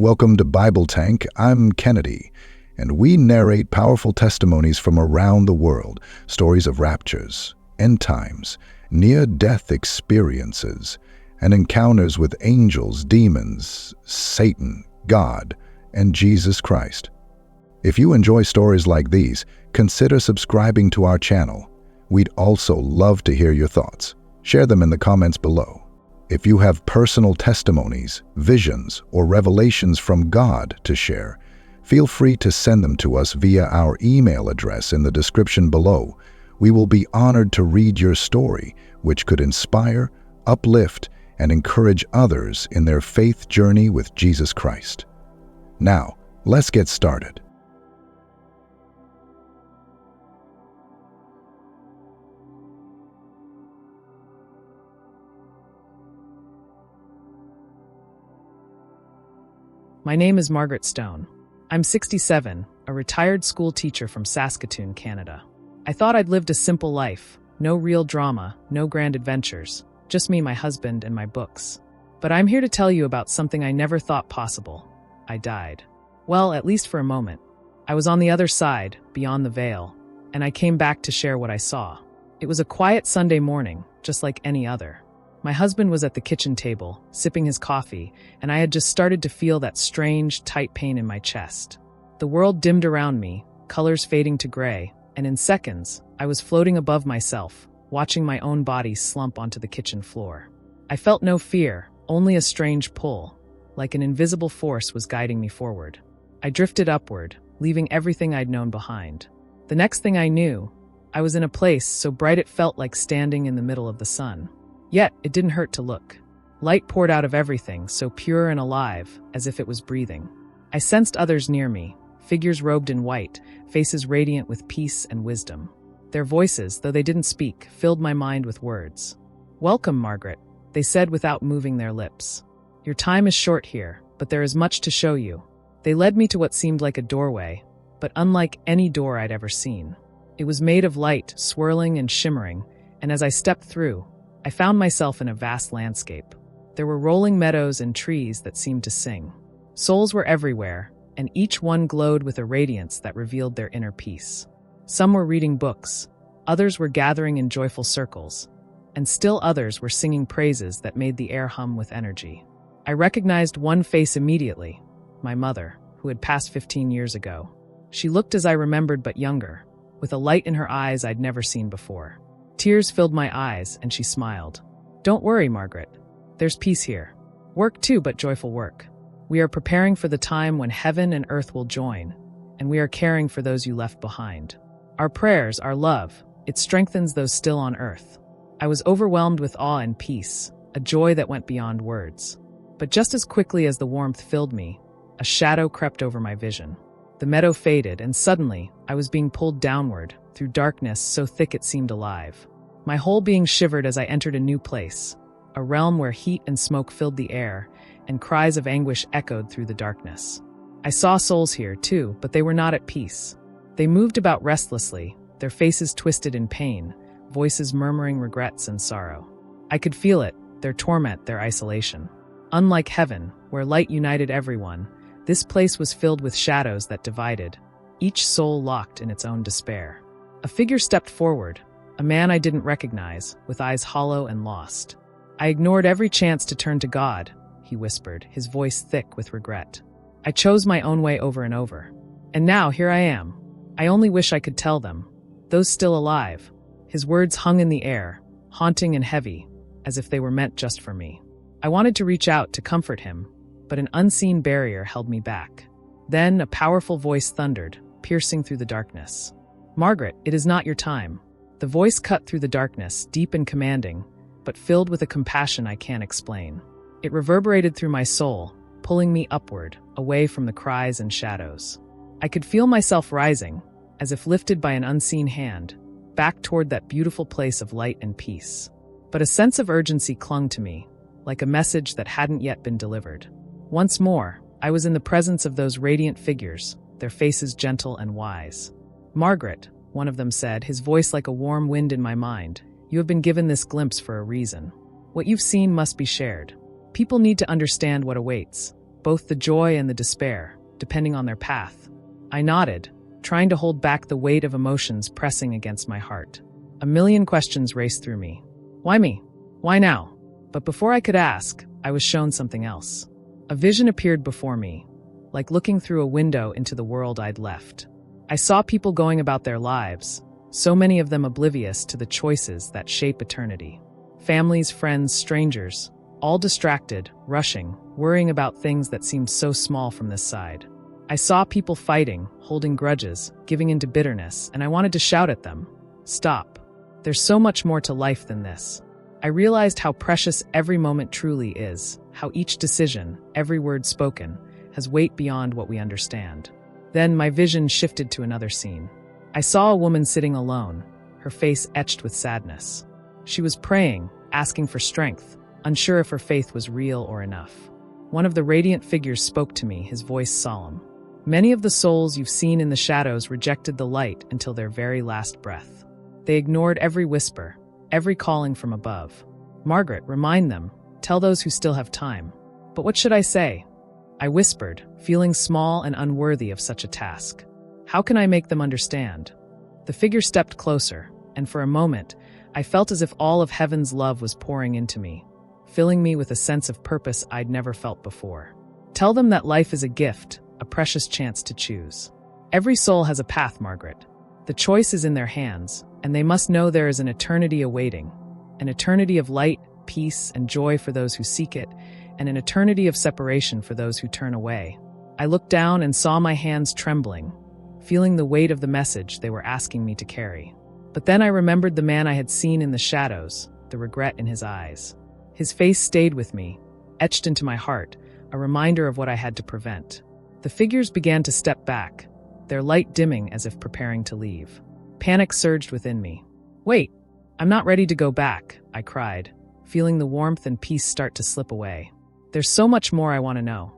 Welcome to Bible Tank. I'm Kennedy, and we narrate powerful testimonies from around the world, stories of raptures, end times, near-death experiences, and encounters with angels, demons, Satan, God, and Jesus Christ. If you enjoy stories like these, consider subscribing to our channel. We'd also love to hear your thoughts. Share them in the comments below. If you have personal testimonies, visions, or revelations from God to share, feel free to send them to us via our email address in the description below. We will be honored to read your story, which could inspire, uplift, and encourage others in their faith journey with Jesus Christ. Now, let's get started. My name is Margaret Stone. I'm 67, a retired school teacher from Saskatoon, Canada. I thought I'd lived a simple life, no real drama, no grand adventures, just me, my husband, and my books. But I'm here to tell you about something I never thought possible. I died. Well, at least for a moment. I was on the other side, beyond the veil, and I came back to share what I saw. It was a quiet Sunday morning, just like any other. My husband was at the kitchen table, sipping his coffee, and I had just started to feel that strange, tight pain in my chest. The world dimmed around me, colors fading to gray, and in seconds, I was floating above myself, watching my own body slump onto the kitchen floor. I felt no fear, only a strange pull, like an invisible force was guiding me forward. I drifted upward, leaving everything I'd known behind. The next thing I knew, I was in a place so bright it felt like standing in the middle of the sun. Yet, it didn't hurt to look. Light poured out of everything, so pure and alive, as if it was breathing. I sensed others near me, figures robed in white, faces radiant with peace and wisdom. Their voices, though they didn't speak, filled my mind with words. "Welcome, Margaret," they said without moving their lips. "Your time is short here, but there is much to show you." They led me to what seemed like a doorway, but unlike any door I'd ever seen. It was made of light, swirling and shimmering, and as I stepped through, I found myself in a vast landscape. There were rolling meadows and trees that seemed to sing. Souls were everywhere, and each one glowed with a radiance that revealed their inner peace. Some were reading books, others were gathering in joyful circles, and still others were singing praises that made the air hum with energy. I recognized one face immediately, my mother, who had passed 15 years ago. She looked as I remembered, but younger, with a light in her eyes I'd never seen before. Tears filled my eyes, and she smiled. "Don't worry, Margaret. There's peace here. Work too, but joyful work. We are preparing for the time when heaven and earth will join, and we are caring for those you left behind. Our prayers, our love, it strengthens those still on earth." I was overwhelmed with awe and peace, a joy that went beyond words. But just as quickly as the warmth filled me, a shadow crept over my vision. The meadow faded, and suddenly, I was being pulled downward, through darkness so thick it seemed alive. My whole being shivered as I entered a new place, a realm where heat and smoke filled the air, and cries of anguish echoed through the darkness. I saw souls here, too, but they were not at peace. They moved about restlessly, their faces twisted in pain, voices murmuring regrets and sorrow. I could feel it, their torment, their isolation. Unlike heaven, where light united everyone, this place was filled with shadows that divided, each soul locked in its own despair. A figure stepped forward, a man I didn't recognize, with eyes hollow and lost. "I ignored every chance to turn to God," he whispered, his voice thick with regret. "I chose my own way over and over. And now here I am. I only wish I could tell them, those still alive." His words hung in the air, haunting and heavy, as if they were meant just for me. I wanted to reach out to comfort him, but an unseen barrier held me back. Then a powerful voice thundered, piercing through the darkness. "Margaret, it is not your time." The voice cut through the darkness, deep and commanding, but filled with a compassion I can't explain. It reverberated through my soul, pulling me upward, away from the cries and shadows. I could feel myself rising, as if lifted by an unseen hand, back toward that beautiful place of light and peace. But a sense of urgency clung to me, like a message that hadn't yet been delivered. Once more, I was in the presence of those radiant figures, their faces gentle and wise. "Margaret," one of them said, his voice like a warm wind in my mind, "you have been given this glimpse for a reason. What you've seen must be shared. People need to understand what awaits. both the joy and the despair, depending on their path. I nodded, trying to hold back the weight of emotions pressing against my heart. A million questions raced through me. Why me? Why now? But before I could ask, I was shown something else. A vision appeared before me, like looking through a window into the world I'd left. I saw people going about their lives, so many of them oblivious to the choices that shape eternity. Families, friends, strangers, all distracted, rushing, worrying about things that seemed so small from this side. I saw people fighting, holding grudges, giving into bitterness, and I wanted to shout at them, "Stop. There's so much more to life than this." I realized how precious every moment truly is, how each decision, every word spoken, has weight beyond what we understand. Then my vision shifted to another scene. I saw a woman sitting alone, her face etched with sadness. She was praying, asking for strength, unsure if her faith was real or enough. One of the radiant figures spoke to me, his voice solemn. "Many of the souls you've seen in the shadows rejected the light until their very last breath. They ignored every whisper, every calling from above. Margaret, remind them, tell those who still have time." But what should I say? I whispered, feeling small and unworthy of such a task. How can I make them understand? The figure stepped closer, and for a moment, I felt as if all of heaven's love was pouring into me, filling me with a sense of purpose I'd never felt before. Tell them that life is a gift, a precious chance to choose. Every soul has a path, Margaret. The choice is in their hands, and they must know there is an eternity awaiting, an eternity of light, peace, and joy for those who seek it, and an eternity of separation for those who turn away. I looked down and saw my hands trembling, feeling the weight of the message they were asking me to carry. But then I remembered the man I had seen in the shadows, the regret in his eyes. His face stayed with me, etched into my heart, a reminder of what I had to prevent. The figures began to step back, their light dimming as if preparing to leave. Panic surged within me. "Wait, I'm not ready to go back," I cried, feeling the warmth and peace start to slip away. "There's so much more I want to know."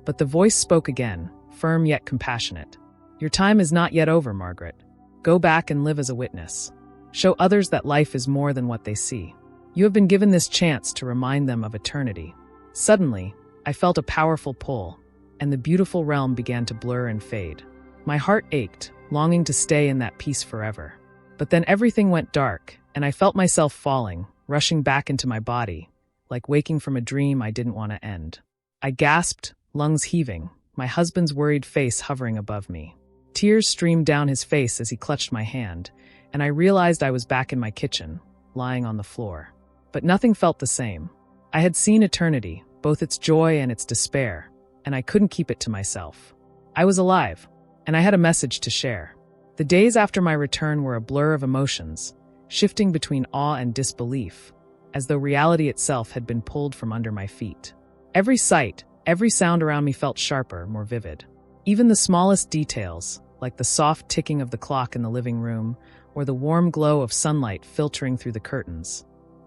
But the voice spoke again, firm yet compassionate. "Your time is not yet over, Margaret. Go back and live as a witness. Show others that life is more than what they see. You have been given this chance to remind them of eternity." Suddenly, I felt a powerful pull, and the beautiful realm began to blur and fade. My heart ached, longing to stay in that peace forever. But then everything went dark, and I felt myself falling, rushing back into my body, like waking from a dream I didn't want to end. I gasped, lungs heaving, my husband's worried face hovering above me. Tears streamed down his face as he clutched my hand, and I realized I was back in my kitchen, lying on the floor. But nothing felt the same. I had seen eternity, both its joy and its despair, and I couldn't keep it to myself. I was alive, and I had a message to share. The days after my return were a blur of emotions, shifting between awe and disbelief, as though reality itself had been pulled from under my feet. Every sight, every sound around me felt sharper, more vivid. Even the smallest details, like the soft ticking of the clock in the living room, or the warm glow of sunlight filtering through the curtains,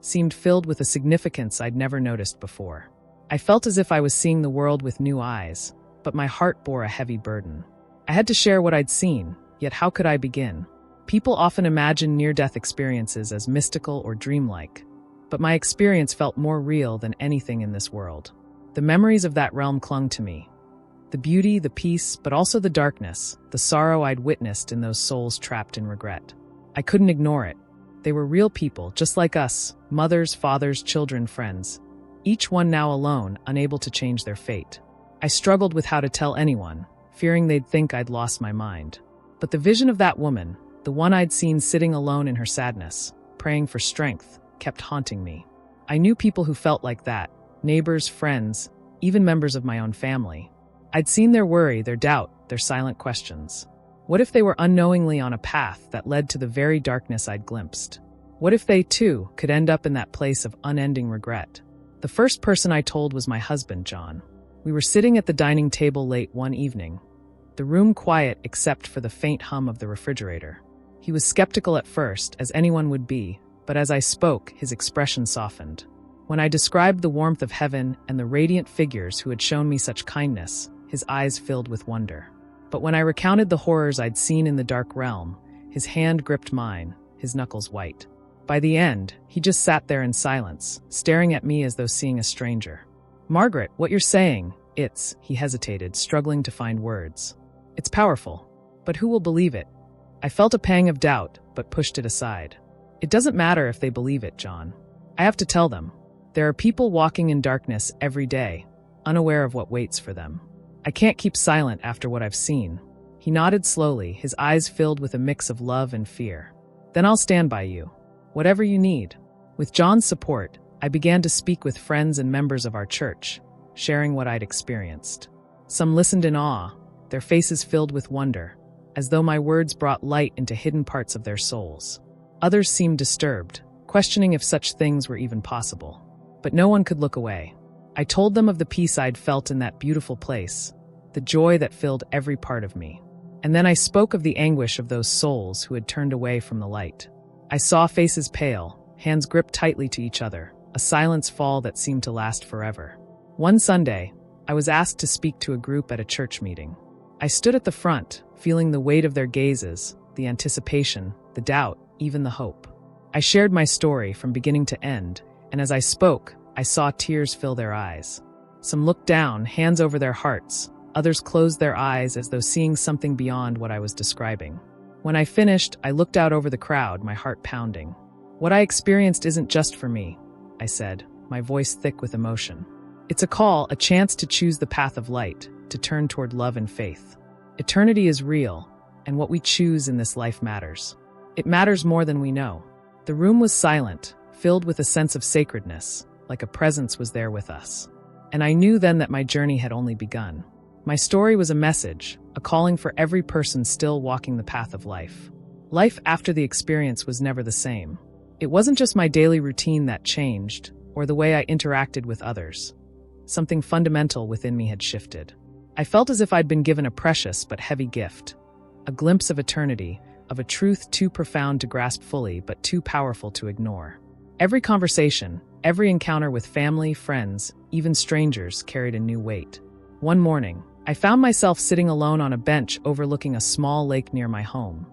seemed filled with a significance I'd never noticed before. I felt as if I was seeing the world with new eyes, but my heart bore a heavy burden. I had to share what I'd seen, yet how could I begin? People often imagine near-death experiences as mystical or dreamlike, but my experience felt more real than anything in this world. The memories of that realm clung to me. The beauty, the peace, but also the darkness, the sorrow I'd witnessed in those souls trapped in regret. I couldn't ignore it. They were real people, just like us, mothers, fathers, children, friends, each one now alone, unable to change their fate. I struggled with how to tell anyone, fearing they'd think I'd lost my mind. But the vision of that woman, the one I'd seen sitting alone in her sadness, praying for strength, kept haunting me. I knew people who felt like that, neighbors, friends, even members of my own family. I'd seen their worry, their doubt, their silent questions. What if they were unknowingly on a path that led to the very darkness I'd glimpsed? What if they, too, could end up in that place of unending regret? The first person I told was my husband, John. We were sitting at the dining table late one evening, the room quiet except for the faint hum of the refrigerator. He was skeptical at first, as anyone would be, but as I spoke, his expression softened. When I described the warmth of heaven and the radiant figures who had shown me such kindness, his eyes filled with wonder. But when I recounted the horrors I'd seen in the dark realm, his hand gripped mine, his knuckles white. By the end, he just sat there in silence, staring at me as though seeing a stranger. "Margaret, what you're saying, He hesitated, struggling to find words. It's powerful, but who will believe it? I felt a pang of doubt, but pushed it aside. It doesn't matter if they believe it, John. I have to tell them. There are people walking in darkness every day, unaware of what waits for them. I can't keep silent after what I've seen. He nodded slowly, his eyes filled with a mix of love and fear. Then I'll stand by you. Whatever you need. With John's support, I began to speak with friends and members of our church, sharing what I'd experienced. Some listened in awe, their faces filled with wonder, as though my words brought light into hidden parts of their souls. Others seemed disturbed, questioning if such things were even possible. But no one could look away. I told them of the peace I'd felt in that beautiful place, the joy that filled every part of me. And then I spoke of the anguish of those souls who had turned away from the light. I saw faces pale, hands gripped tightly to each other, a silence fall that seemed to last forever. One Sunday, I was asked to speak to a group at a church meeting. I stood at the front, feeling the weight of their gazes, the anticipation, the doubt, even the hope. I shared my story from beginning to end, and as I spoke, I saw tears fill their eyes. Some looked down, hands over their hearts. Others closed their eyes as though seeing something beyond what I was describing. When I finished, I looked out over the crowd, my heart pounding. What I experienced isn't just for me, I said, my voice thick with emotion. It's a call, a chance to choose the path of light, to turn toward love and faith. Eternity is real, and what we choose in this life matters. It matters more than we know. The room was silent, filled with a sense of sacredness, like a presence was there with us. And I knew then that my journey had only begun. My story was a message, a calling for every person still walking the path of life. Life after the experience was never the same. It wasn't just my daily routine that changed, or the way I interacted with others. Something fundamental within me had shifted. I felt as if I'd been given a precious but heavy gift, a glimpse of eternity, of a truth too profound to grasp fully but too powerful to ignore. Every conversation, every encounter with family, friends, even strangers carried a new weight. One morning, I found myself sitting alone on a bench overlooking a small lake near my home,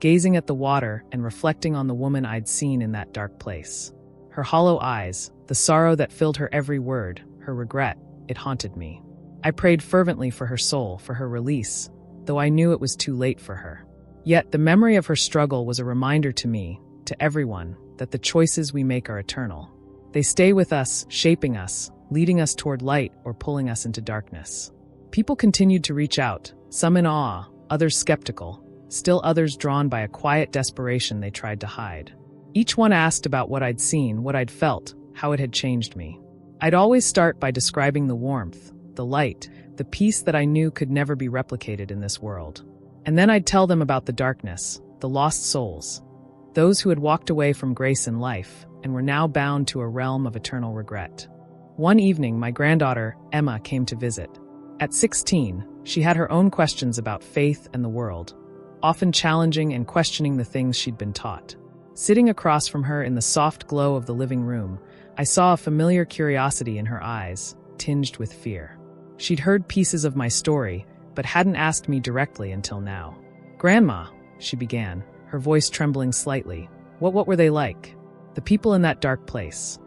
gazing at the water and reflecting on the woman I'd seen in that dark place. Her hollow eyes, the sorrow that filled her every word, her regret, it haunted me. I prayed fervently for her soul, for her release, though I knew it was too late for her. Yet the memory of her struggle was a reminder to me, to everyone, that the choices we make are eternal. They stay with us, shaping us, leading us toward light or pulling us into darkness. People continued to reach out, some in awe, others skeptical, still others drawn by a quiet desperation they tried to hide. Each one asked about what I'd seen, what I'd felt, how it had changed me. I'd always start by describing the warmth, the light, the peace that I knew could never be replicated in this world. And then I'd tell them about the darkness, the lost souls, those who had walked away from grace and life and were now bound to a realm of eternal regret. One evening, my granddaughter, Emma, came to visit. At 16, she had her own questions about faith and the world, often challenging and questioning the things she'd been taught. Sitting across from her in the soft glow of the living room, I saw a familiar curiosity in her eyes, tinged with fear. She'd heard pieces of my story, but hadn't asked me directly until now. "Grandma," she began, her voice trembling slightly, What were they like? The people in that dark place."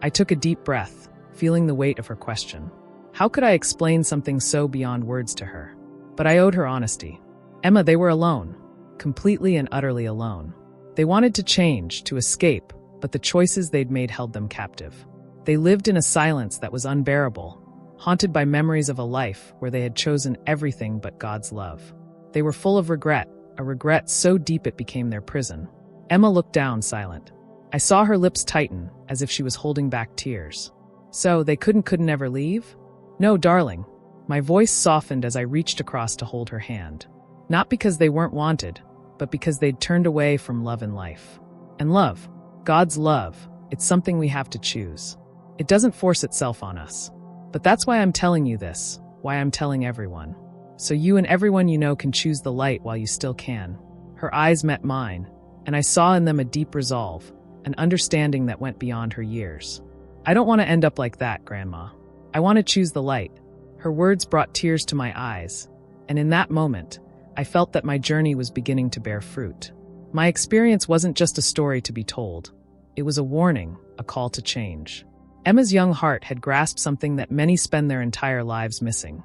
I took a deep breath, feeling the weight of her question. How could I explain something so beyond words to her? But I owed her honesty. "Emma, they were alone. Completely and utterly alone. They wanted to change, to escape, but the choices they'd made held them captive. They lived in a silence that was unbearable, haunted by memories of a life where they had chosen everything but God's love. They were full of regret, a regret so deep it became their prison." Emma looked down, silent. I saw her lips tighten, as if she was holding back tears. "So, they couldn't ever leave?" "No, darling." My voice softened as I reached across to hold her hand. Not because they weren't wanted, but because they'd turned away from love and life. And love, God's love, it's something we have to choose. It doesn't force itself on us. But that's why I'm telling you this, why I'm telling everyone. So you and everyone you know can choose the light while you still can. Her eyes met mine, and I saw in them a deep resolve, an understanding that went beyond her years. "I don't want to end up like that, Grandma. I want to choose the light." Her words brought tears to my eyes, and in that moment, I felt that my journey was beginning to bear fruit. My experience wasn't just a story to be told. It was a warning, a call to change. Emma's young heart had grasped something that many spend their entire lives missing: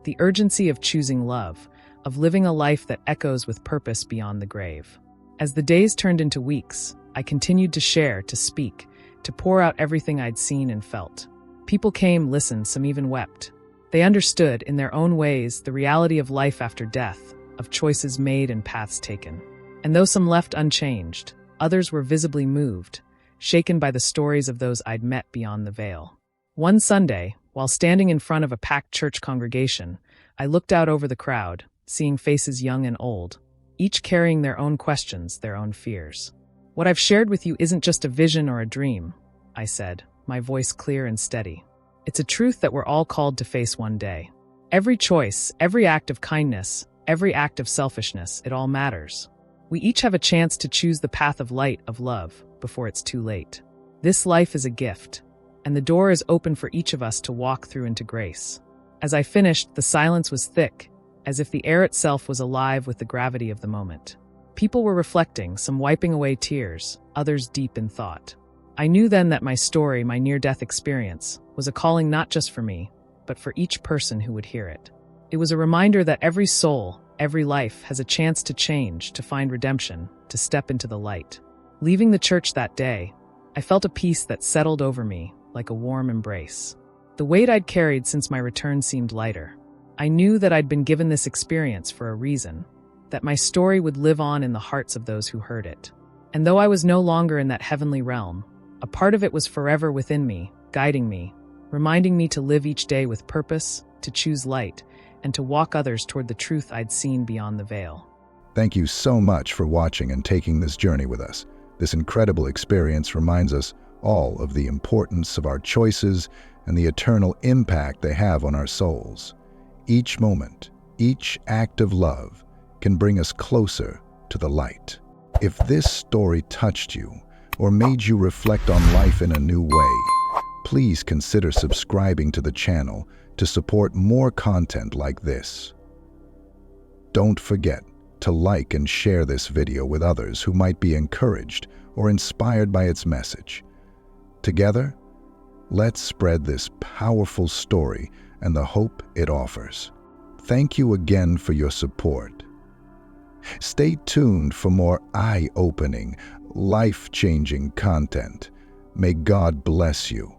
the urgency of choosing love, of living a life that echoes with purpose beyond the grave. As the days turned into weeks, I continued to share, to speak, to pour out everything I'd seen and felt. People came, listened, some even wept. They understood, in their own ways, the reality of life after death, of choices made and paths taken. And though some left unchanged, others were visibly moved, shaken by the stories of those I'd met beyond the veil. One Sunday, while standing in front of a packed church congregation, I looked out over the crowd, seeing faces young and old, each carrying their own questions, their own fears. "What I've shared with you isn't just a vision or a dream," I said, my voice clear and steady. "It's a truth that we're all called to face one day. Every choice, every act of kindness, every act of selfishness, it all matters. We each have a chance to choose the path of light, of love, before it's too late. This life is a gift, and the door is open for each of us to walk through into grace." As I finished, the silence was thick, as if the air itself was alive with the gravity of the moment. People were reflecting, some wiping away tears, others deep in thought. I knew then that my story, my near-death experience, was a calling not just for me, but for each person who would hear it. It was a reminder that every soul, every life has a chance to change, to find redemption, to step into the light. Leaving the church that day, I felt a peace that settled over me like a warm embrace. The weight I'd carried since my return seemed lighter. I knew that I'd been given this experience for a reason, that my story would live on in the hearts of those who heard it. And though I was no longer in that heavenly realm, a part of it was forever within me, guiding me, reminding me to live each day with purpose, to choose light, and to walk others toward the truth I'd seen beyond the veil. Thank you so much for watching and taking this journey with us. This incredible experience reminds us all of the importance of our choices and the eternal impact they have on our souls. Each moment, each act of love can bring us closer to the light. If this story touched you or made you reflect on life in a new way, please consider subscribing to the channel to support more content like this. Don't forget to like and share this video with others who might be encouraged or inspired by its message. Together, let's spread this powerful story and the hope it offers. Thank you again for your support. Stay tuned for more eye-opening, life-changing content. May God bless you.